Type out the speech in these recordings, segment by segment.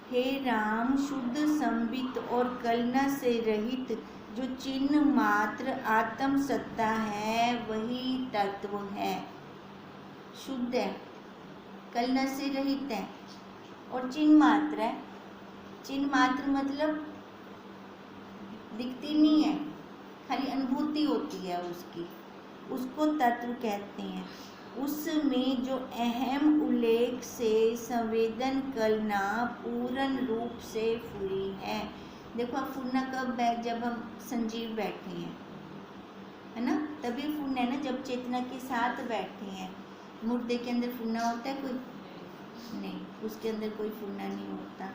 हे राम, शुद्ध संबित और कलना से रहित जो चिन्ह मात्र आत्म सत्ता है वही तत्व है। शुद्ध है, कलना से रहित है और चिन्ह मात्र है। चिन्ह मात्र मतलब दिखती नहीं है, खाली अनुभूति होती है उसकी, उसको तत्व कहते हैं। उसमें जो अहम उल्लेख से संवेदन कलना पूर्ण रूप से फुरी है। देखो अब फुरना कब है, जब हम संजीव बैठे हैं, है ना, तभी फुरना है ना, जब चेतना के साथ बैठे हैं। मुर्दे के अंदर फुरना होता है कोई? नहीं, उसके अंदर कोई फुरना नहीं होता।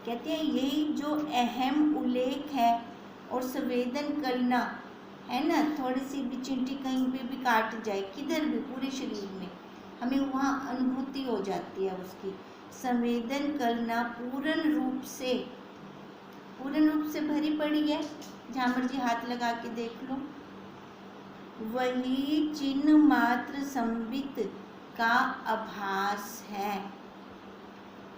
कहते हैं यही जो अहम उल्लेख है और संवेदन कलना है ना, थोड़ी सी भी चींटी कहीं पे भी काट जाए, किधर भी पूरे शरीर में, हमें वहाँ अनुभूति हो जाती है उसकी। संवेदन कलना पूर्ण रूप से भरी पड़ी है, जहाँ मर्जी हाथ लगा के देख लो। वही चिन्ह मात्र संबित का आभास है।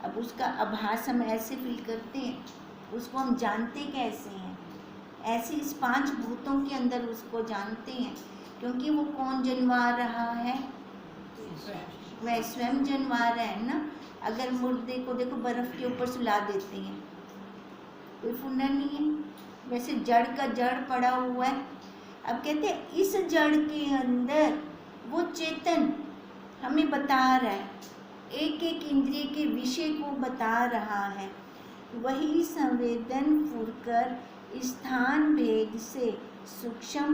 अब उसका आभास हम ऐसे फील करते हैं, उसको हम जानते कैसे हैं? ऐसे इस 5 भूतों के अंदर उसको जानते हैं, क्योंकि वो कौन जनवा रहा है? वह स्वयं जनवा रहा है ना। अगर मुर्दे को देखो बर्फ के ऊपर सुला देते हैं, कोई फुंडा नहीं है, वैसे जड़ का जड़ पड़ा हुआ है। अब कहते हैं इस जड़ के अंदर वो चेतन हमें बता रहा है, एक एक इंद्रिय के विषय को बता रहा है। वही संवेदन फुरकर स्थान भेद से सूक्ष्म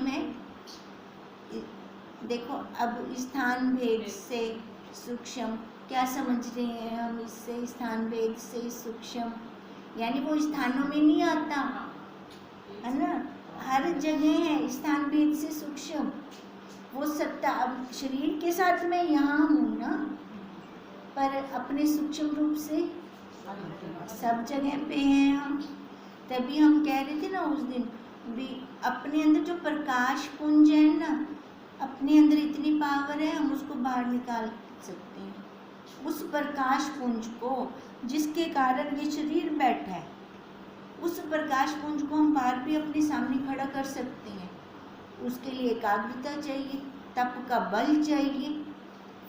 है। देखो अब स्थान भेद से सूक्ष्म क्या समझ रहे हैं हम इससे? स्थान भेद से सूक्ष्म यानी वो स्थानों में नहीं आता, है ना, हर जगह है स्थान भेद से सूक्ष्म वो सत्ता। अब शरीर के साथ मैं यहाँ हूँ ना, पर अपने सूक्ष्म रूप से सब जगह पे हैं हम। तभी हम कह रहे थे ना उस दिन भी, अपने अंदर जो प्रकाश पुंज है ना, अपने अंदर इतनी पावर है, हम उसको बाहर निकाल सकते हैं। उस प्रकाश पुंज को जिसके कारण ये शरीर बैठा है, उस प्रकाश पुंज को हम बाहर भी अपने सामने खड़ा कर सकते हैं। उसके लिए एकाग्रता चाहिए, तप का बल चाहिए,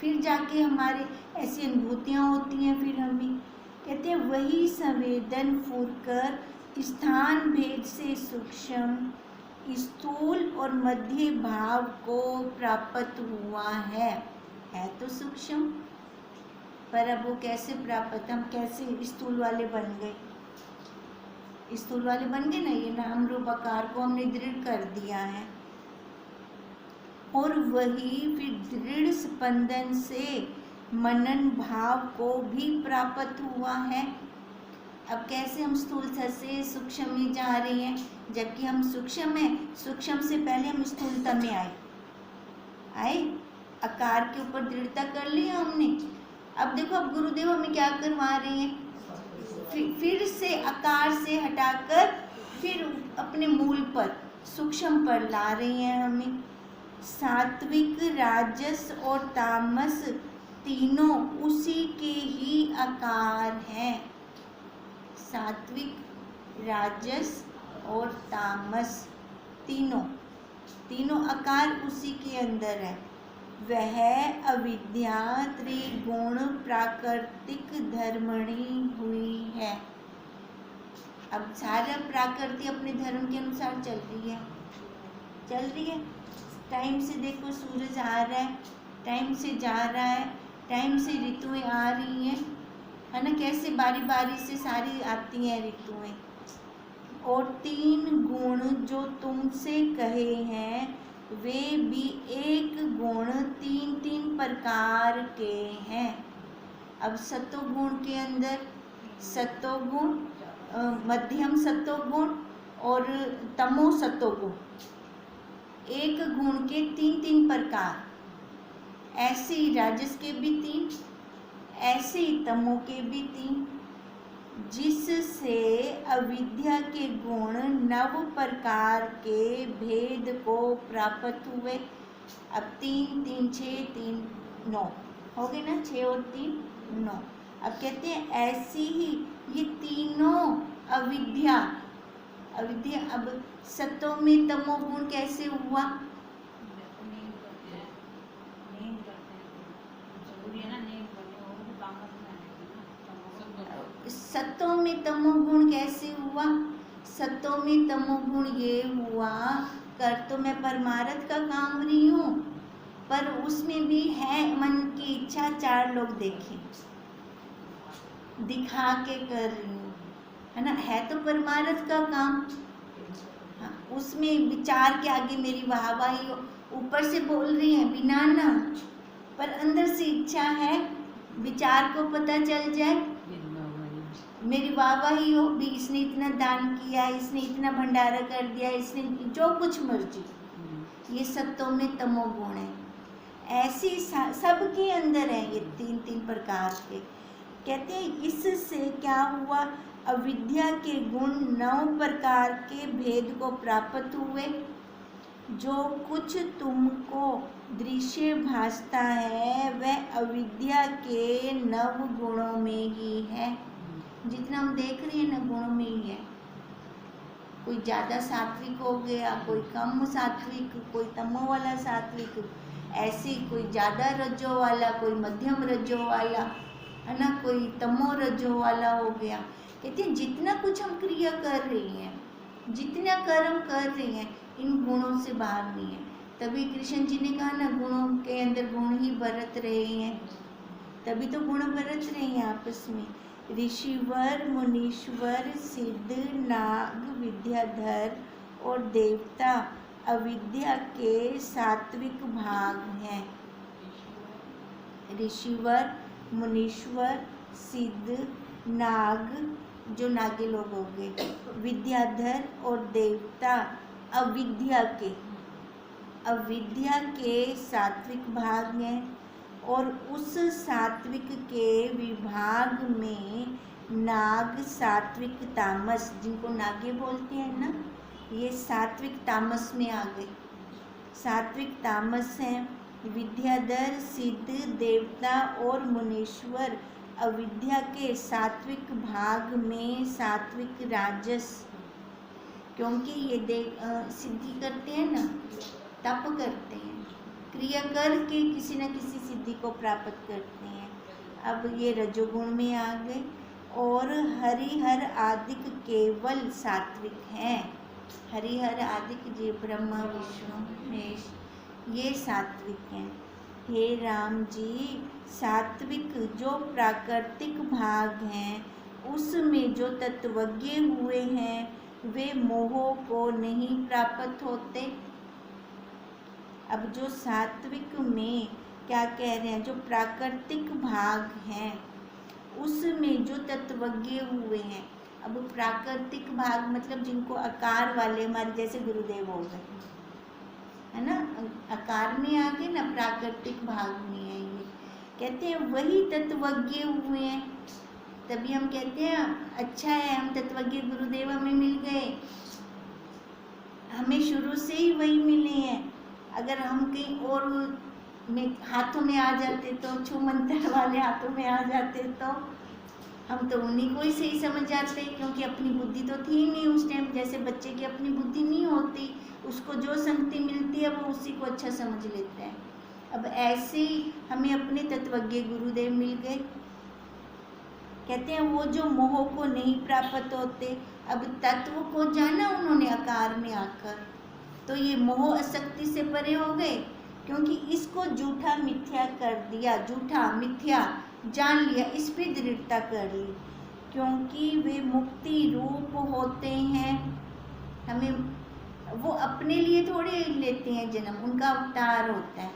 फिर जाके हमारे ऐसी अनुभूतियाँ होती हैं। फिर हमें कहते हैं वही संवेदन फुरकर स्थान भेद से सूक्ष्म स्थूल और मध्य भाव को प्राप्त हुआ है तो सूक्ष्म, पर अब वो कैसे प्राप्त, हम कैसे स्थूल वाले बन गए? स्थूल वाले बन गए ना, ये नाम रूप आकार को हमने दृढ़ कर दिया है। और वही फिर दृढ़ स्पंदन से मनन भाव को भी प्राप्त हुआ है। अब कैसे हम स्थूल से सूक्ष्म में जा रहे हैं, जबकि हम सूक्ष्म हैं, सूक्ष्म से पहले हम स्थूलता में आए, आकार के ऊपर दृढ़ता कर ली हमने। अब देखो अब गुरुदेव हमें क्या करवा रहे हैं, फिर से आकार से हटाकर फिर अपने मूल पर सूक्ष्म पर ला रहे हैं हमें। सात्विक राजस और तामस तीनों उसी के ही आकार हैं। सात्विक राजस और तामस तीनों आकार उसी के अंदर है। वह अविद्या त्रिगुण प्राकृतिक धर्मणी हुई है। अब सारा प्रकृति अपने धर्म के अनुसार चल रही है। टाइम से देखो सूरज आ रहा है, टाइम से जा रहा है, टाइम से ऋतुएं आ रही हैं, है ना, कैसे बारी बारी से सारी आती हैं ऋतुएं। और 3 गुण जो तुमसे कहे हैं वे भी एक गुण 3 प्रकार के हैं। अब सत्वगुण के अंदर सत्वगुण, मध्यम सत्वगुण और तमो सत्वगुण, एक गुण के 3 प्रकार। ऐसे ही राजस के भी 3, ऐसे ही तमो के भी 3, जिससे अविद्या के गुण 9 प्रकार के भेद को प्राप्त हुए। अब 3 3 6 3 9 हो गए ना, 6 और 3 9। अब कहते हैं ऐसी ही ये तीनों अविद्या, अविद्या। अब सतो में तमोगुण कैसे हुआ? सतों में तमोगुण कैसे हुआ? सतों में तमोगुण ये हुआ, कर तो मैं परमार्थ का काम रही हूँ, पर उसमें भी है मन की इच्छा, चार लोग देखें, दिखा के कर रही हूँ, है ना, है तो परमार्थ का काम। हाँ, उसमें विचार के आगे मेरी वाहवाही हो, ऊपर से बोल रही है बिना ना, पर अंदर से इच्छा है, विचार को पता चल जाए, मेरी वाहवाही हो भी, इसने इतना दान किया, इसने इतना भंडारा कर दिया, इसने जो कुछ मर्जी, ये सत्तों में तमोगुण है। ऐसी सबके अंदर है ये तीन तीन प्रकार के। कहते हैं इससे क्या हुआ? अविद्या के गुण 9 प्रकार के भेद को प्राप्त हुए। जो कुछ तुमको दृश्य भासता है वह अविद्या के 9 गुणों में ही है। जितना हम देख रहे हैं ना, गुणों में ही है। कोई ज़्यादा सात्विक हो गया, कोई कम सात्विक, कोई तमो वाला सात्विक, ऐसे कोई ज़्यादा रजो वाला, कोई मध्यम रजो वाला, है ना, कोई तमो रजो वाला हो गया। कहते हैं जितना कुछ हम क्रिया कर रही हैं, जितना कर्म कर रही हैं, इन गुणों से बाहर नहीं है। तभी कृष्ण जी ने कहा ना, गुणों के अंदर गुण ही बरत रहे हैं, तभी तो गुण बरत रहे हैं आपस में। ऋषिवर, मुनीश्वर, सिद्ध, नाग, विद्याधर और देवता अविद्या के सात्विक भाग हैं। ऋषिवर, मुनीश्वर, सिद्ध, नाग, जो नागे लोग हो गए, विद्याधर और देवता अविद्या के सात्विक भाग हैं। और उस सात्विक के विभाग में नाग, सात्विक, तामस, जिनको नागे बोलते हैं ना, ये सात्विक तामस में आ गए। सात्विक तामस हैं। विद्याधर, सिद्ध, देवता और मुनीश्वर अविद्या के सात्विक भाग में सात्विक राजस, क्योंकि ये सिद्धि करते हैं ना, तप करते हैं, क्रिया करके किसी न किसी सिद्धि को प्राप्त करते हैं। अब ये रजोगुण में आ गए। और हरिहर आदिक केवल सात्विक हैं। हरिहर आदिक जो ब्रह्मा, विष्णु, महेश, ये सात्विक हैं। हे राम जी, सात्विक जो प्राकृतिक भाग हैं, उसमें जो तत्वज्ञ हुए हैं वे मोह को नहीं प्राप्त होते। अब जो सात्विक में क्या कह रहे हैं, जो प्राकृतिक भाग हैं उसमें जो तत्वज्ञ हुए हैं। अब प्राकृतिक भाग मतलब जिनको आकार वाले, हमारे जैसे गुरुदेव हो गए, है ना, आकार में आ गए ना, प्राकृतिक भाग में है ये। कहते हैं वही तत्वज्ञ हुए हैं। तभी हम कहते हैं अच्छा है हम तत्वज्ञ गुरुदेव हमें मिल गए, हमें शुरू से ही वही मिले हैं। अगर हम कहीं और में हाथों में आ जाते तो, छू मंत्र वाले हाथों में आ जाते तो हम तो उन्हीं को ही सही समझ जाते, क्योंकि अपनी बुद्धि तो थी नहीं उस टाइम। जैसे बच्चे की अपनी बुद्धि नहीं होती, उसको जो संगति मिलती है वो उसी को अच्छा समझ लेता है। अब ऐसे ही हमें अपने तत्वज्ञ गुरुदेव मिल गए। कहते हैं वो जो मोह को नहीं प्राप्त होते। अब तत्व को जाना उन्होंने आकार में आकर, तो ये मोह आसक्ति से परे हो गए, क्योंकि इसको झूठा मिथ्या कर दिया, झूठा मिथ्या जान लिया, इस पे दृढ़ता कर ली, क्योंकि वे मुक्ति रूप होते हैं। हमें वो अपने लिए थोड़े लेते हैं जन्म, उनका अवतार होता है,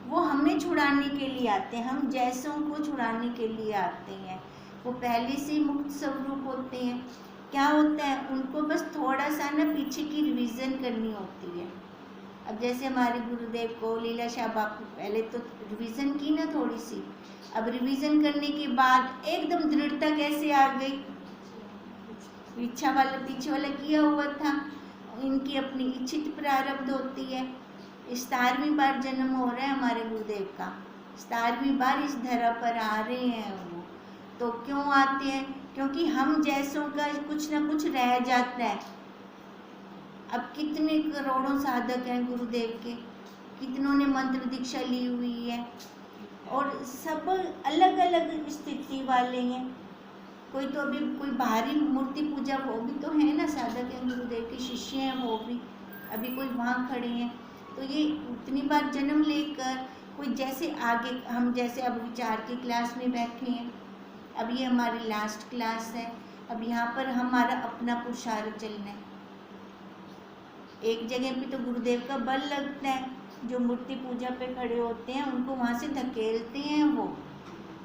वो हमें छुड़ाने के लिए आते हैं, हम जैसों को छुड़ाने के लिए आते हैं। वो पहले से मुक्त स्वरूप होते हैं। क्या होता है, उनको बस थोड़ा सा ना पीछे की रिवीजन करनी होती है। अब जैसे हमारे गुरुदेव को लीला शाह बापू पहले तो रिवीजन की ना थोड़ी सी, अब रिवीजन करने के बाद एकदम दृढ़ता कैसे आ गई। इच्छा वाला पीछे वाला किया हुआ था, इनकी अपनी इच्छित प्रारब्ध होती है। 17वीं बार जन्म हो रहा है हमारे गुरुदेव का, 17वीं बार इस धरा पर आ रहे हैं वो, तो क्यों आते हैं? क्योंकि हम जैसों का कुछ ना कुछ रह जाता है। अब कितने करोड़ों साधक हैं गुरुदेव के, कितनों ने मंत्र दीक्षा ली हुई है, और सब अलग अलग स्थिति वाले हैं। कोई तो अभी कोई बाहरी मूर्ति पूजा वो भी तो है ना, साधक हैं गुरुदेव के, शिष्य हैं वो भी, अभी कोई वहाँ खड़े हैं। तो ये उतनी बार जन्म लेकर कोई जैसे आगे, हम जैसे अब विचार की क्लास में बैठे हैं, अब ये हमारी लास्ट क्लास है, अब यहाँ पर हमारा अपना पुरुषार्थ चलना है। एक जगह पे तो गुरुदेव का बल लगता है, जो मूर्ति पूजा पे खड़े होते हैं उनको वहाँ से धकेलते हैं, वो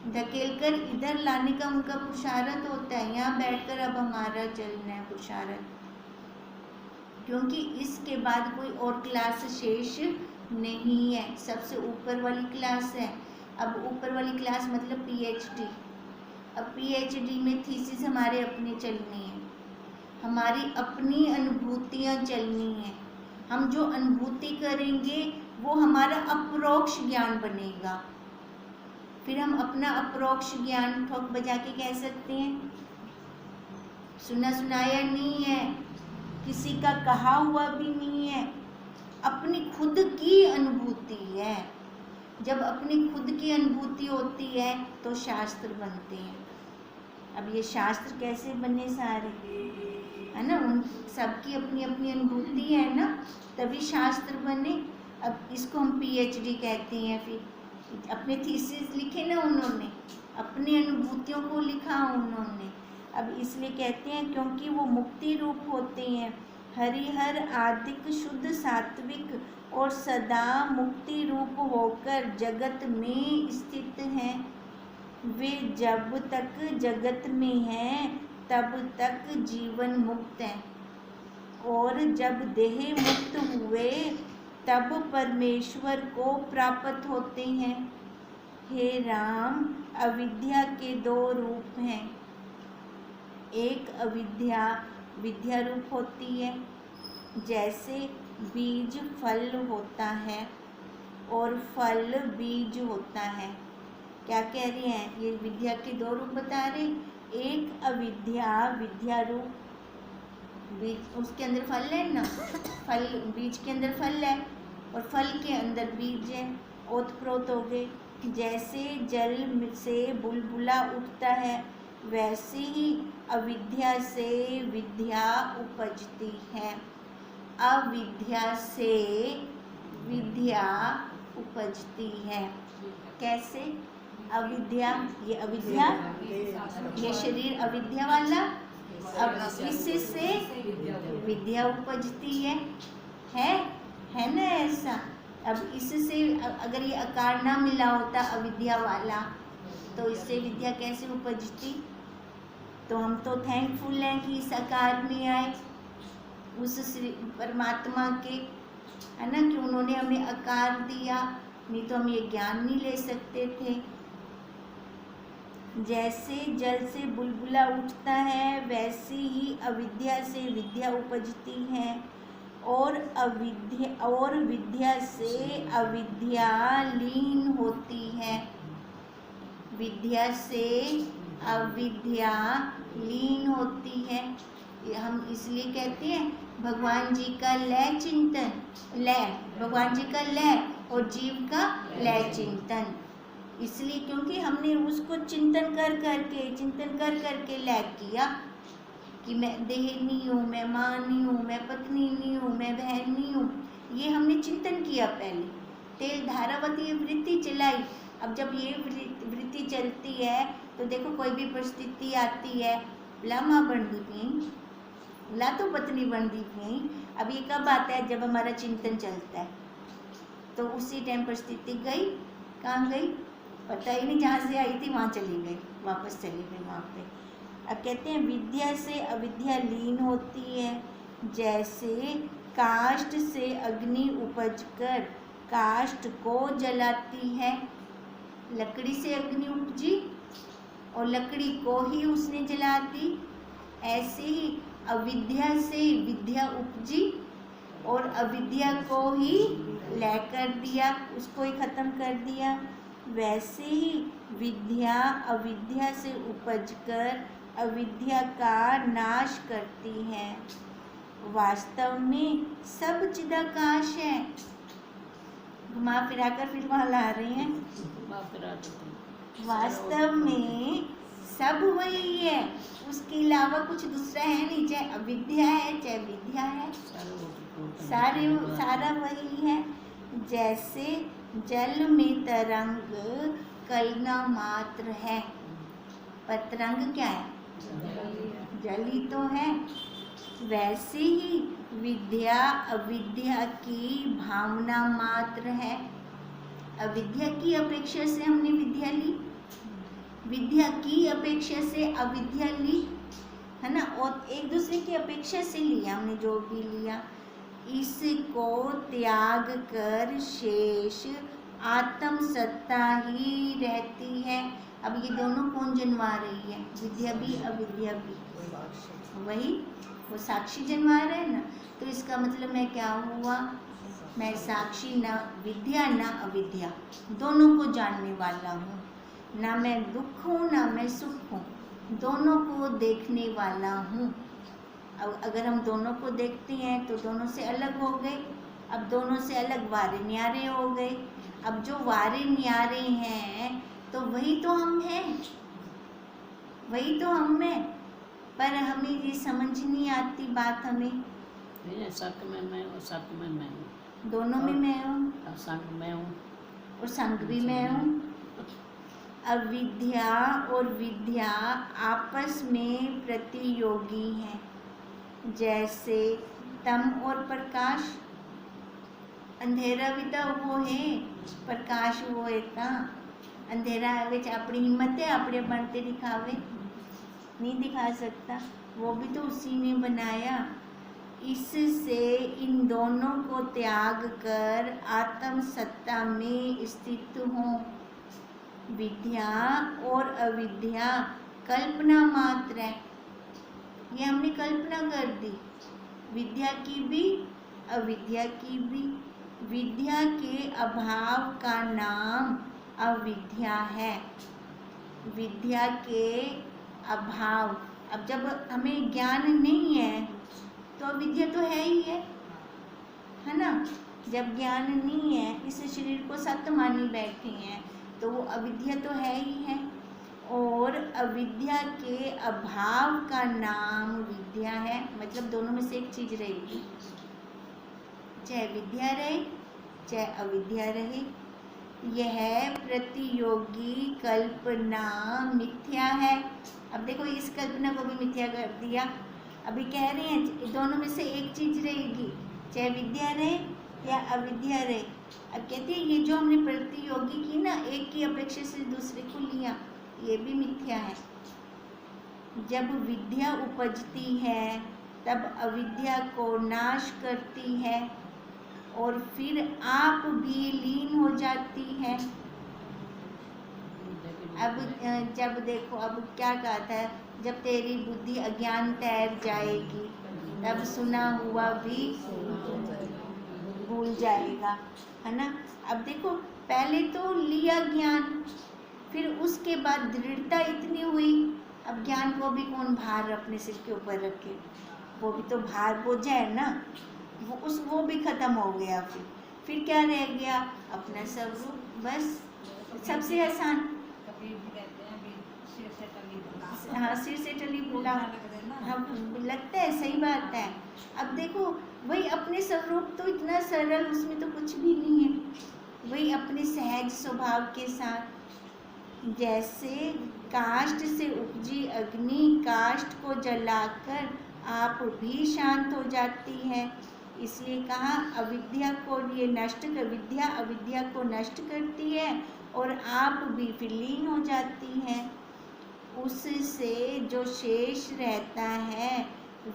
धकेल कर इधर लाने का उनका पुरुषार्थ होता है। यहाँ बैठकर अब हमारा चलना है पुरुषार्थ, क्योंकि इसके बाद कोई और क्लास शेष नहीं है, सबसे ऊपर वाली क्लास है। अब ऊपर वाली क्लास मतलब पीएचडी। अब पीएचडी में थीसिस हमारे अपने चलनी है, हमारी अपनी अनुभूतियाँ चलनी है। हम जो अनुभूति करेंगे वो हमारा अपरोक्ष ज्ञान बनेगा। फिर हम अपना अपरोक्ष ज्ञान ठोक बजा के कह सकते हैं, सुना सुनाया नहीं है, किसी का कहा हुआ भी नहीं है, अपनी खुद की अनुभूति है। जब अपनी खुद की अनुभूति होती है तो शास्त्र बनते हैं। अब ये शास्त्र कैसे बने सारे, है ना, उन सबकी अपनी अपनी अनुभूति है ना, तभी शास्त्र बने। अब इसको हम पीएचडी कहते हैं। फिर अपने थीसिस लिखे ना उन्होंने, अपनी अनुभूतियों को लिखा उन्होंने। अब इसलिए कहते हैं क्योंकि वो मुक्ति रूप होते हैं, हरिहर आदिक शुद्ध सात्विक और सदा मुक्ति रूप होकर जगत में स्थित हैं। वे जब तक जगत में हैं तब तक जीवन मुक्त है, और जब देह मुक्त हुए तब परमेश्वर को प्राप्त होते हैं। हे राम, अविद्या के दो रूप हैं। एक अविद्या विद्या रूप होती है, जैसे बीज फल होता है और फल बीज होता है। क्या कह रहे हैं? ये विद्या के दो रूप बता रहे। एक अविद्या विद्या रूप, बीज उसके अंदर फल है ना, फल बीज के अंदर फल है और फल के अंदर बीज है, ओतप्रोत हो गए। जैसे जल से बुलबुला उठता है वैसे ही अविद्या से विद्या उपजती है। अविद्या से विद्या उपजती है। कैसे? अविद्या, ये अविद्या, ये शरीर अविद्या वाला, अब इससे विद्या उपजती है ना ऐसा। अब इससे अगर ये आकार ना मिला होता अविद्या वाला तो इससे विद्या कैसे उपजती? तो हम तो थैंकफुल हैं कि इस आकार में आए उस श्री परमात्मा के, है ना, कि उन्होंने हमें आकार दिया, नहीं तो हम ये ज्ञान नहीं ले सकते थे। जैसे जल से बुलबुला उठता है वैसे ही अविद्या से विद्या उपजती है, और विद्या से अविद्या लीन होती है। विद्या से अविद्या लीन होती है। हम इसलिए कहते हैं भगवान जी का लय चिंतन, लय भगवान जी का लय और जीव का लय चिंतन, इसलिए क्योंकि हमने उसको चिंतन कर करके लय किया कि मैं देह नहीं हूँ, मैं माँ नहीं हूँ, मैं पत्नी नहीं हूँ, मैं बहन नहीं हूँ। ये हमने चिंतन किया पहले, तेल धारावती वृत्ति चलाई। अब जब ये वृत्ति चलती है तो देखो कोई भी परिस्थिति आती है, ला माँ बन दी पी, ला तो पत्नी बन दी पी। अब ये कब आता है? जब हमारा चिंतन चलता है। तो उसी टाइम परिस्थिति गई, कहाँ गई पता ही नहीं, जहाँ से आई थी वहाँ चली गई, वापस चली गई वहाँ पे। अब कहते हैं विद्या से अविद्या लीन होती है। जैसे काष्ठ से अग्नि उपजकर काष्ठ को जलाती है, लकड़ी से अग्नि उपजी और लकड़ी को ही उसने जला दी, ऐसे ही अविद्या से विद्या उपजी और अविद्या को ही लय कर दिया, उसको ही खत्म कर दिया। वैसे ही विद्या अविद्या से उपजकर अविद्या का नाश करती है। वास्तव में सब चिदाकाश है। घुमा फिरा कर फिर वहाँ ला रहे हैं। वास्तव में सब वही है, उसके अलावा कुछ दूसरा है नहीं। चाहे अविद्या है चाहे विद्या है, सारा वही है। जैसे जल में तरंग कल्पना मात्र है, पर तरंग क्या है? जल ही तो है। वैसे ही विद्या अविद्या की भावना मात्र है। अविद्या की अपेक्षा से हमने विद्या ली, विद्या की अपेक्षा से अविद्या ली, है ना, और एक दूसरे की अपेक्षा से लिया हमने जो भी लिया। इसको त्याग कर शेष आत्म सत्ता ही रहती है। अब ये दोनों कौन जनवा रही है? विद्या भी अविद्या भी, वही वो साक्षी जनवा रहे हैं ना। तो इसका मतलब मैं क्या हुआ? मैं साक्षी, न विद्या न अविद्या, दोनों को जानने वाला हूँ। ना मैं दुख हूँ ना मैं सुख हूँ, दोनों को देखने वाला हूँ। अब अगर हम दोनों को देखते हैं तो दोनों से अलग हो गए। अब दोनों से अलग वारे न्यारे हो गए। अब जो वारे न्यारे हैं तो वही तो हम हैं, वही तो हम हैं। पर हमें ये समझ नहीं आती बात। हमें सत में मैं हूँ, सत में मैं हूँ, दोनों में मैं हूँ, संग में हूँ और संग भी मैं हूँ। अविद्या और विद्या आपस में प्रतियोगी हैं। जैसे तम और प्रकाश, अंधेरा भी तो वो है, प्रकाश वो है ता। अंधेरा है अपनी हिम्मत है, अपने बनते दिखावे नहीं दिखा सकता, वो भी तो उसी ने बनाया। इससे इन दोनों को त्याग कर आत्म सत्ता में स्थित हो। विद्या और अविद्या कल्पना मात्र है, ये हमने कल्पना कर दी, विद्या की भी अविद्या की भी। विद्या के अभाव का नाम अविद्या है। विद्या के अभाव, अब जब हमें ज्ञान नहीं है तो अविद्या तो है ही है ना। जब ज्ञान नहीं है, इस शरीर को सत्य मानी बैठे हैं, तो वो अविद्या तो है ही है। और अविद्या के अभाव का नाम विद्या है। मतलब दोनों में से एक चीज रहेगी, चाहे विद्या रहे चाहे अविद्या रहे। यह प्रतियोगी कल्पना मिथ्या है। अब देखो इस कल्पना को भी मिथ्या कर दिया। अभी कह रहे हैं दोनों में से एक चीज रहेगी, चाहे विद्या रहे या अविद्या रहे। अब कहते हैं ये जो हमने प्रतियोगी की ना, एक की अपेक्षा से दूसरे को लिया, ये भी मिथ्या है। जब विद्या उपजती है तब अविद्या को नाश करती है और फिर आप भी लीन हो जाती है। अब जब देखो, अब क्या कहता है, जब तेरी बुद्धि अज्ञान तैर जाएगी तब सुना हुआ भी भूल जाएगा, है ना। अब देखो पहले तो लिया ज्ञान, फिर उसके बाद दृढ़ता इतनी हुई, अब ज्ञान को भी कौन भार अपने सिर के ऊपर रखे, वो भी तो भार बोझ है ना, वो भी खत्म हो गया। फिर क्या रह गया? अपना स्वरूप, बस सबसे आसान। हाँ, सिर से टली बोला, हाँ लगता है, सही बात है। अब देखो वही अपने स्वरूप तो इतना सरल, उसमें तो कुछ भी नहीं है, वही अपने सहज स्वभाव के साथ। जैसे काष्ठ से उपजी अग्नि काष्ठ को जलाकर आप भी शांत हो जाती है। इसलिए कहा अविद्या को ये नष्ट कर, विद्या अविद्या को नष्ट करती है और आप भी फिर लीन हो जाती हैं। उससे जो शेष रहता है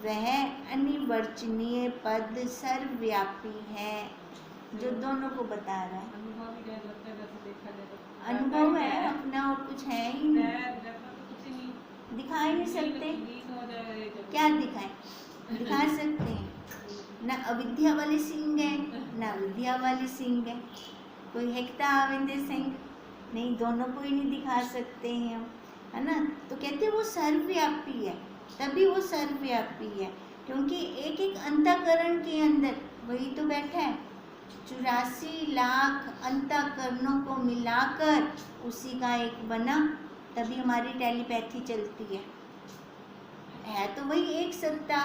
वह अनिवर्चनीय पद सर्वव्यापी है, जो दोनों को बता रहा है। अनुभव है अपना, और कुछ है ही नहीं, दिखा ही नहीं सकते। क्या दिखाएं? दिखा सकते हैं ना, अविद्या वाले सिंह है ना विद्या वाले सिंह है। कोई हेकता आवेंदे सिंह नहीं, दोनों को ही नहीं दिखा सकते हैं हम, है ना। तो कहते हैं वो सर्वव्यापी है, तभी वो सर्वव्यापी है क्योंकि एक एक अंतःकरण के अंदर वही तो बैठा है। 84 लाख अंतःकरणों को मिलाकर उसी का एक बना, तभी हमारी टेलीपैथी चलती है तो वही एक सत्ता।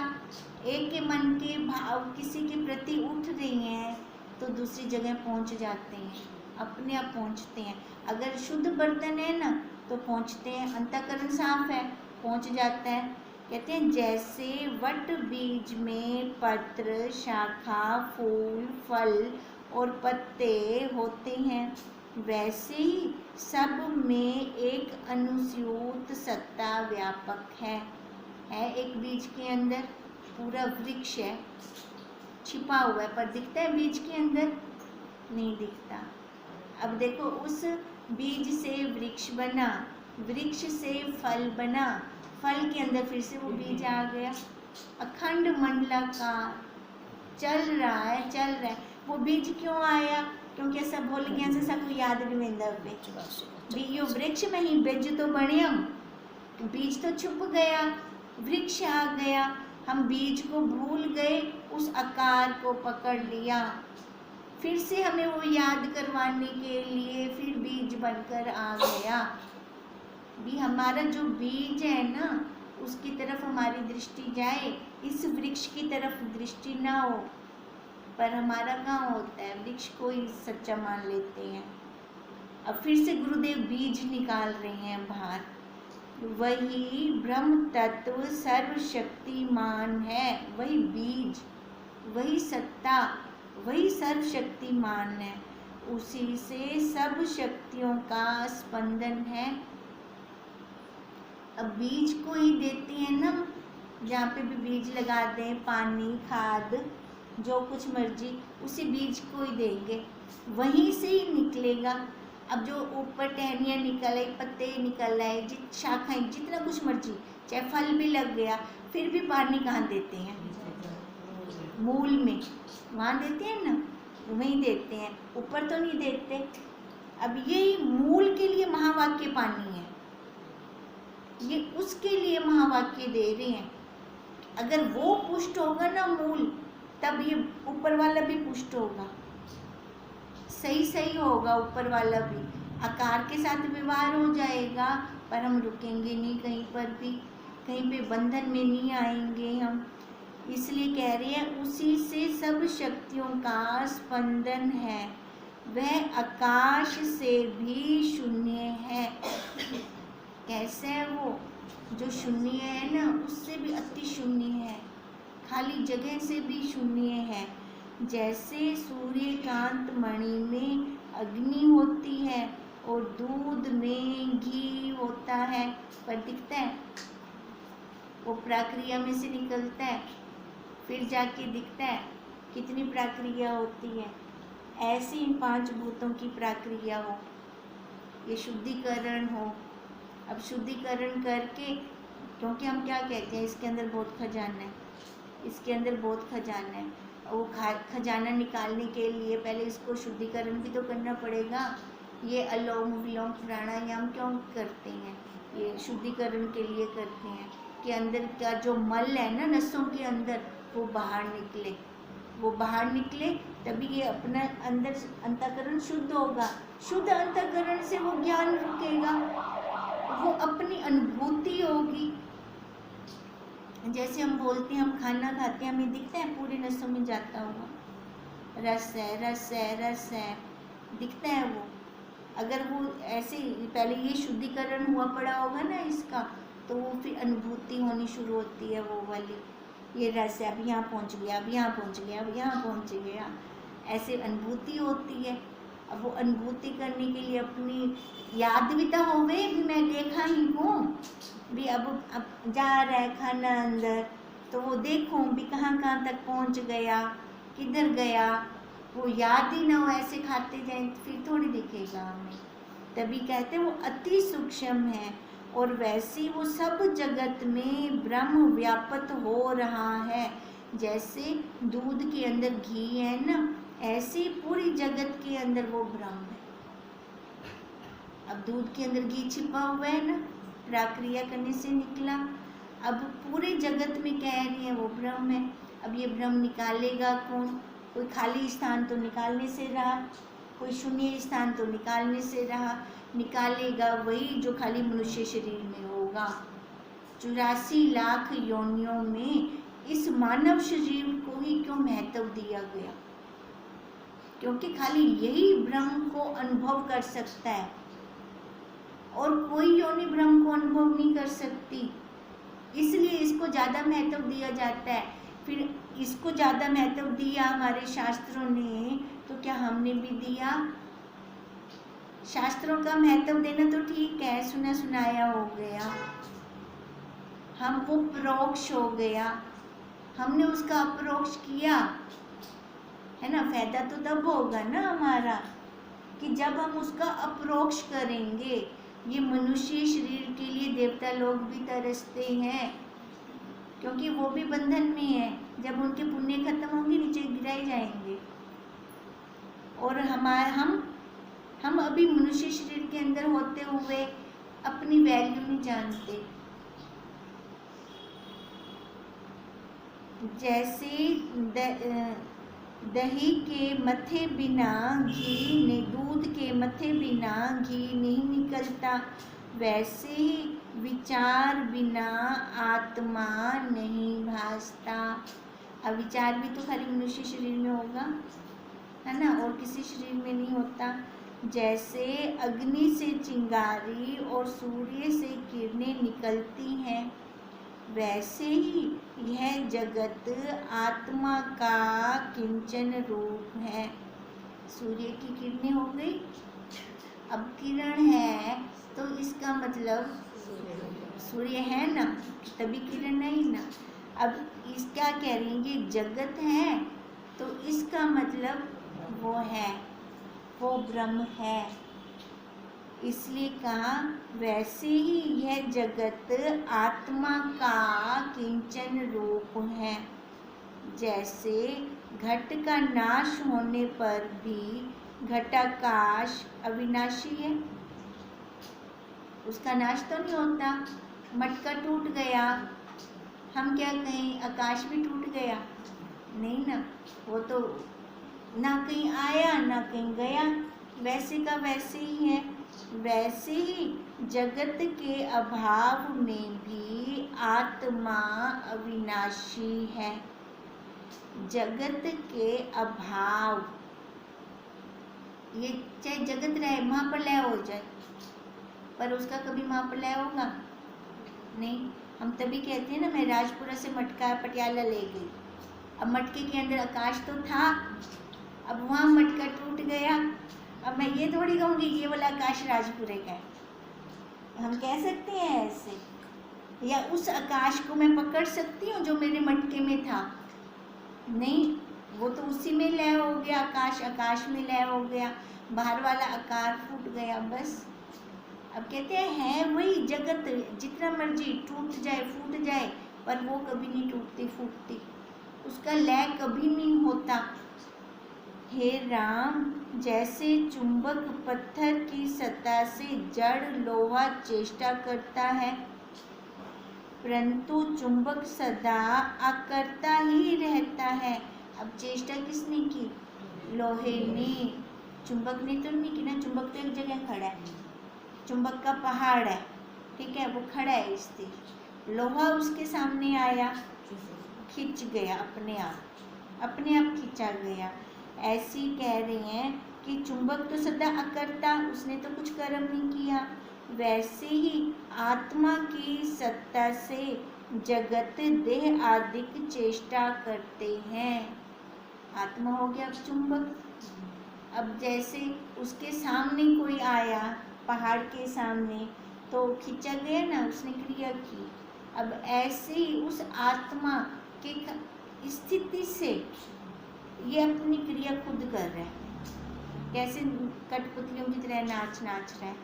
एक के मन के भाव किसी के प्रति उठ रही हैं तो दूसरी जगह पहुंच जाते हैं, अपने आप पहुंचते हैं। अगर शुद्ध बर्तन है ना तो पहुंचते हैं, अंतःकरण साफ है, पहुंच जाता है। कहते हैं जैसे वट बीज में पत्र, शाखा, फूल, फल और पत्ते होते हैं, वैसे ही सब में एक अनुस्यूत सत्ता व्यापक है। एक बीज के अंदर पूरा वृक्ष है, छिपा हुआ है, पर दिखता है बीज के अंदर? नहीं दिखता। अब देखो, उस बीज से वृक्ष बना, वृक्ष से फल बना, फल के अंदर फिर से वो बीज आ गया, अखंड मंडलाकार चल रहा है, चल रहा है। वो बीज क्यों आया? क्योंकि सब भूल गया से सबको याद नहीं मिलता बीजो वृक्ष में ही बीज तो बने, हम बीज तो छुप गया, वृक्ष आ गया, हम बीज को भूल गए, उस आकार को पकड़ लिया, फिर से हमें वो याद करवाने के लिए फिर बीज बनकर आ गया। भी हमारा जो बीज है ना उसकी तरफ हमारी दृष्टि जाए, इस वृक्ष की तरफ दृष्टि ना हो। पर हमारा कहाँ होता है, वृक्ष को ही सच्चा मान लेते हैं। अब फिर से गुरुदेव बीज निकाल रहे हैं बाहर। वही ब्रह्म तत्व सर्वशक्तिमान है, वही बीज, वही सत्ता, वही सर्वशक्तिमान है, उसी से सब शक्तियों का स्पंदन है। अब बीज को ही देते हैं ना, जहाँ पे भी बीज लगा दें, पानी, खाद, जो कुछ मर्जी, उसी बीज को ही देंगे, वहीं से ही निकलेगा। अब जो ऊपर टहनियाँ निकल आई, पत्ते निकल आए, शाखाएं, जितना कुछ मर्जी, चाहे फल भी लग गया, फिर भी पानी कहाँ देते हैं? मूल में, वहाँ देते हैं ना, वहीं देते हैं, ऊपर तो नहीं देते। अब यही मूल के लिए महावाक्य पानी है, ये उसके लिए महावाक्य दे रहे हैं। अगर वो पुष्ट होगा ना मूल, तब ये ऊपर वाला भी पुष्ट होगा, सही सही होगा, ऊपर वाला भी आकार के साथ व्यवहार हो जाएगा। पर हम रुकेंगे नहीं कहीं पर भी, कहीं पे बंधन में नहीं आएंगे हम। इसलिए कह रहे हैं उसी से सब शक्तियों का स्पंदन है, वह आकाश से भी शून्य है। कैसे है वो? जो शून्य है ना, उससे भी अति शून्य है, खाली जगह से भी शून्य है। जैसे सूर्यकांत मणि में अग्नि होती है और दूध में घी होता है, पर दिखता है? वो प्रक्रिया में से निकलता है, फिर जाके दिखता है। कितनी प्रक्रिया होती है, ऐसी इन 5 भूतों की प्रक्रिया हो, ये शुद्धिकरण हो। अब शुद्धिकरण करके, क्योंकि हम क्या कहते हैं, इसके अंदर बहुत खजाना है, इसके अंदर बहुत खजाना है, वो खजाना निकालने के लिए पहले इसको शुद्धिकरण भी तो करना पड़ेगा। ये अलोम विलोम प्राणायाम क्यों करते हैं? ये शुद्धिकरण के लिए करते हैं कि अंदर का जो मल है ना नसों के अंदर, वो बाहर निकले, वो बाहर निकले, तभी ये अपना अंदर अंतःकरण शुद्ध होगा। शुद्ध अंतःकरण से वो ज्ञान रुकेगा, वो अपनी अनुभूति होगी। जैसे हम बोलते हैं, हम खाना खाते हैं, हमें दिखता है पूरे नसों में जाता हुआ, रस है, रस है, रस है, दिखता है वो। अगर वो ऐसे पहले ये शुद्धिकरण हुआ पड़ा होगा ना इसका, तो वो फिर अनुभूति होनी शुरू होती है, वो वाली, ये रस है, अब यहाँ पहुँच गया, अब यहाँ पहुँच गया, अब यहाँ पहुँच गया, ऐसे अनुभूति होती है। अब वो अनुभूति करने के लिए अपनी याद भी तो हो गई, भी मैं देखा ही हूँ भी, अब जा रहा है खाना अंदर, तो वो देखूँ भी कहाँ कहाँ तक पहुँच गया, किधर गया, वो याद ही ना हो, ऐसे खाते जाए फिर थोड़ी दिखेगा हमें। तभी कहते हैं वो अति सूक्ष्म है, और वैसे वो सब जगत में ब्रह्म व्यापत हो रहा है। जैसे दूध के अंदर घी है ना, ऐसे पूरी जगत के अंदर वो ब्रह्म है। अब दूध के अंदर घी छिपा हुआ है ना, प्रक्रिया करने से निकला। अब पूरे जगत में कह रही है वो ब्रह्म है। अब ये ब्रह्म निकालेगा कौन? कोई खाली स्थान तो निकालने से रहा, कोई शून्य स्थान तो निकालने से रहा। निकालेगा वही जो खाली मनुष्य शरीर में होगा। 84 लाख योनियों में इस मानव शरीर को ही क्यों महत्व दिया गया? क्योंकि खाली यही ब्रह्म को अनुभव कर सकता है और कोई योनि ब्रह्म को अनुभव नहीं कर सकती, इसलिए इसको ज़्यादा महत्व दिया जाता है। फिर इसको ज़्यादा महत्व दिया हमारे शास्त्रों ने, तो क्या हमने भी दिया? शास्त्रों का महत्व देना तो ठीक है, सुना सुनाया हो गया, हम वो परोक्ष हो गया, हमने उसका अपरोक्ष किया है ना। फायदा तो तब होगा ना हमारा कि जब हम उसका अपरोक्ष करेंगे। ये मनुष्य शरीर के लिए देवता लोग भी तरसते हैं, क्योंकि वो भी बंधन में है। जब उनके पुण्य खत्म होंगे नीचे गिराए जाएंगे। और हम अभी मनुष्य शरीर के अंदर होते हुए अपनी वैल्यू नहीं जानते। जैसे दही के मथे बिना घी ने, दूध के मथे बिना घी नहीं निकलता, वैसे ही विचार बिना आत्मा नहीं भासता। अब विचार भी तो खाली मनुष्य शरीर में होगा, है ना, और किसी शरीर में नहीं होता। जैसे अग्नि से चिंगारी और सूर्य से किरणें निकलती हैं, वैसे ही यह जगत आत्मा का किंचन रूप है। सूर्य की किरणें हो गई, अब किरण है तो इसका मतलब सूर्य है ना, तभी किरण नहीं ना। अब इसका कह रही है ये जगत है, तो इसका मतलब वो है, वो ब्रह्म है। इसलिए कहा वैसे ही यह जगत आत्मा का किंचन रूप है। जैसे घट का नाश होने पर भी घटाकाश अविनाशी है, उसका नाश तो नहीं होता। मटका टूट गया, हम क्या कहें आकाश भी टूट गया? नहीं ना, वो तो ना कहीं आया ना कहीं गया, वैसे का वैसे ही है। वैसे ही जगत के अभाव में भी आत्मा अविनाशी है। जगत के अभाव, ये चाहे जगत रहे महाप्रलय हो जाए, पर उसका कभी महाप्रलय होगा नहीं। हम तभी कहते हैं ना, मैं राजपुरा से मटका पटियाला ले गई। अब मटके के अंदर आकाश तो था, अब वहाँ मटका टूट गया। अब मैं ये थोड़ी कहूँगी ये वाला आकाश राजपुरे का है, हम कह सकते हैं ऐसे? या उस आकाश को मैं पकड़ सकती हूँ जो मेरे मटके में था? नहीं, वो तो उसी में लय हो गया, आकाश आकाश में लय हो गया, बाहर वाला आकार फूट गया बस। अब कहते हैं है वही जगत, जितना मर्जी टूट जाए फूट जाए, पर वो कभी नहीं टूटती फूटती, उसका लय कभी नहीं होता। हे राम, जैसे चुंबक पत्थर की सतह से जड़ लोहा चेष्टा करता है, परंतु चुंबक सदा अकर्ता ही रहता है। अब चेष्टा किसने की? लोहे ने। चुंबक ने तो नहीं की ना, चुंबक तो एक जगह खड़ा है, चुंबक का पहाड़ है, ठीक है, वो खड़ा है स्थिर। लोहा उसके सामने आया, खिंच गया, अपने आप खिंचा गया। ऐसी कह रही हैं कि चुंबक तो सदा अकर्ता, उसने तो कुछ कर्म नहीं किया। वैसे ही आत्मा की सत्ता से जगत देह आदि की चेष्टा करते हैं। आत्मा हो गया चुंबक। अब जैसे उसके सामने कोई आया, पहाड़ के सामने, तो खींचा गया ना, उसने क्रिया की। अब ऐसे ही उस आत्मा के स्थिति से ये अपनी क्रिया खुद कर रहे हैं। कैसे? कठपुतलियों की तरह नाच रहे हैं।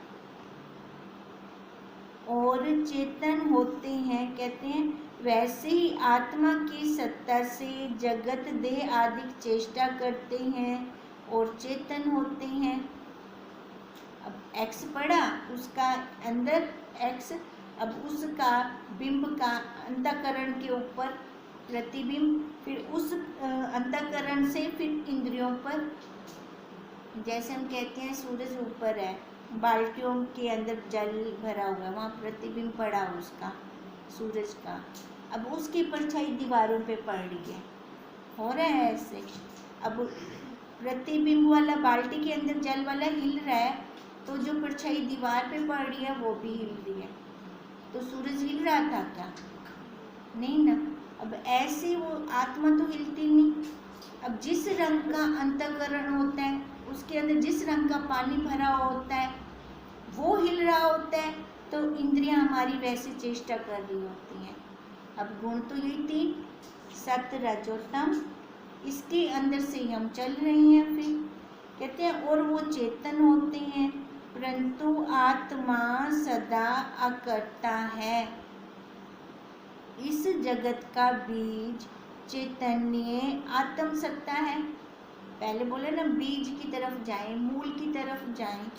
और चेतन होते हैं, कहते हैं वैसे ही आत्मा की सत्ता से जगत देह आदि चेष्टा करते हैं और चेतन होते हैं। अब अब एक्स पड़ा, उसका अंदर एक्स, अब उसका बिंब का अंतःकरण के ऊपर प्रतिबिंब, फिर उस अंतःकरण से फिर इंद्रियों पर। जैसे हम कहते हैं सूरज ऊपर है, बाल्टियों के अंदर जल भरा हुआ है, वहाँ प्रतिबिंब पड़ा उसका सूरज का, अब उसकी परछाई दीवारों पे पड़ रही है, हो रहा है ऐसे। अब प्रतिबिंब वाला बाल्टी के अंदर जल वाला हिल रहा है, तो जो परछाई दीवार पे पड़ रही है वो भी हिल रही है, तो सूरज हिल रहा था क्या? नहीं ना। अब ऐसे वो आत्मा तो हिलती नहीं। अब जिस रंग का अंतःकरण होता है, उसके अंदर जिस रंग का पानी भरा होता है वो हिल रहा होता है, तो इंद्रियां हमारी वैसे चेष्टा कर रही होती हैं। अब गुण तो यही 3 सत्य रज और तम, इसके अंदर से ही हम चल रहे हैं। फिर कहते हैं और वो चेतन होते हैं, परंतु आत्मा सदा अकर्ता है। इस जगत का बीज चैतन्य आत्म सत्ता है। पहले बोले ना बीज की तरफ जाएं, मूल की तरफ जाएं।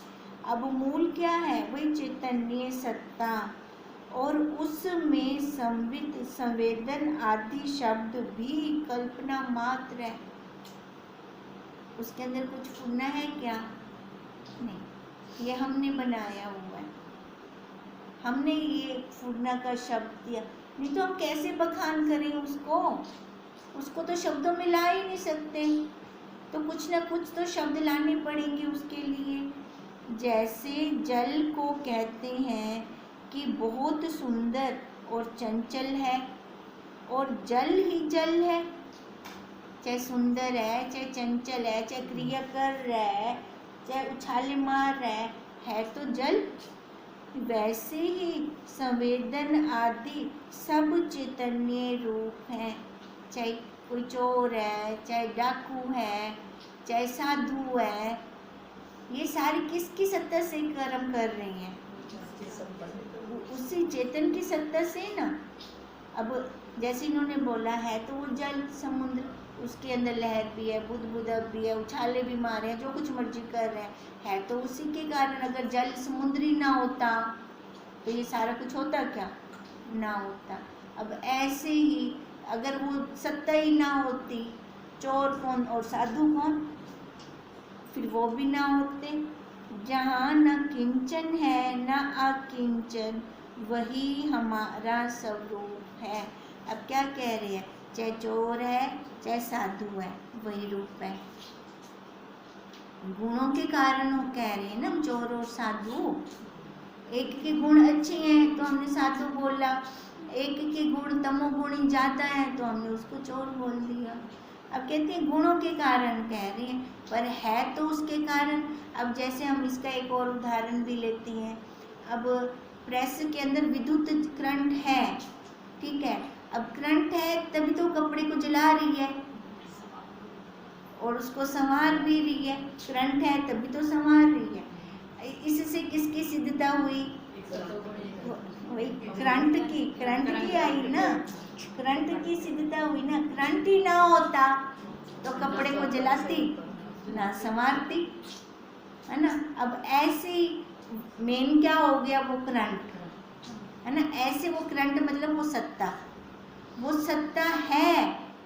अब मूल क्या है? वही चैतन्य सत्ता, और उसमें संवित संवेदन आदि शब्द भी कल्पना मात्र है। उसके अंदर कुछ फुरना है क्या? नहीं, ये हमने बनाया हुआ है, हमने ये फुरना का शब्द दिया, नहीं तो हम कैसे बखान करें उसको तो शब्दों में ला ही नहीं सकते, तो कुछ ना कुछ तो शब्द लाने पड़ेंगे उसके लिए। जैसे जल को कहते हैं कि बहुत सुंदर और चंचल है, और जल ही जल है, चाहे सुंदर है, चाहे चंचल है, चाहे क्रिया कर रहा है, चाहे उछाले मार रहा है तो जल। वैसे ही संवेदन आदि सब चैतन्य रूप हैं, चाहे कोई चोर है, चाहे डाकू है, चाहे साधु है, ये सारी किसकी सत्ता से कर्म कर रही हैं? उसी चेतन की सत्ता से ना। अब जैसे इन्होंने बोला है तो वो जल समुद्र, उसके अंदर लहर भी है, बुदबुदा भी है, उछाले भी मारे हैं, जो कुछ मर्जी कर रहे हैं, है तो उसी के कारण। अगर जल समुद्री ना होता तो ये सारा कुछ होता क्या? ना होता। अब ऐसे ही अगर वो सत्ता ही ना होती, चोर कौन और साधु कौन, फिर वो भी ना होते। जहाँ न किंचन है न अकिंचन, वही हमारा स्वरूप है। अब क्या कह रहे हैं? चाहे चोर है चाहे साधु है, वही रूप है। गुणों के कारण वो कह रहे हैं ना, चोर और साधु। एक के गुण अच्छे हैं तो हमने साधु बोला, एक के गुण तमोगुणी ज़्यादा है तो हमने उसको चोर बोल दिया। अब कहते हैं गुणों के कारण कह रहे हैं, पर है तो उसके कारण। अब जैसे हम इसका एक और उदाहरण भी लेते हैं। अब प्रेस के अंदर विद्युत करंट है, ठीक है, अब करंट है तभी तो कपड़े को जला रही है और उसको संवार भी रही है, करंट है तभी तो संवार रही है। इससे किसकी सिद्धता हुई? वही करंट की आई ना, करंट की सिद्धता हुई ना। करंट ही ना होता तो कपड़े को जलाती ना संवारती, है ना। अब ऐसे ही मेन क्या हो गया? वो करंट, है ना। ऐसे वो करंट मतलब वो सत्ता है,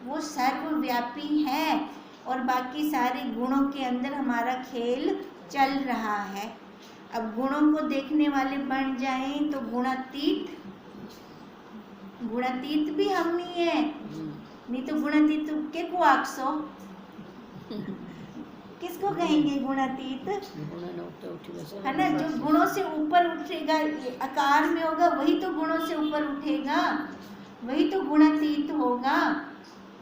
वो सर्वव्यापी है, और बाकी सारे गुणों के अंदर हमारा खेल चल रहा है। अब गुणों को देखने वाले बन जाएं तो गुणातीत भी हम ही है, नहीं तो गुणातीत के को आक्सो किसको कहेंगे? गुणातीत, है ना। जो गुणों से ऊपर उठेगा, आकार में होगा, वही तो गुणों से ऊपर उठेगा, वही तो गुणातीत होगा।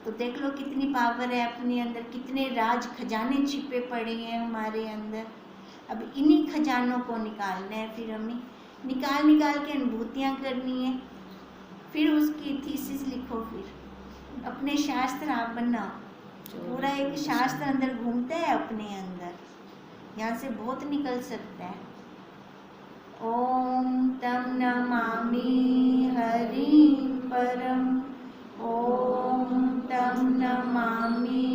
तो देख लो कितनी पावर है अपने अंदर, कितने राज खजाने छिपे पड़े हैं हमारे अंदर। अब इन्हीं खजानों को निकालना है, फिर हमें निकाल के अनुभूतियाँ करनी है, फिर उसकी थीसिस लिखो, फिर अपने शास्त्र आप बनाओ। पूरा एक शास्त्र अंदर घूमता है अपने अंदर, यहाँ से बहुत निकल सकता है। ओम तम नमामि हरिं परम, ओम तम नमामि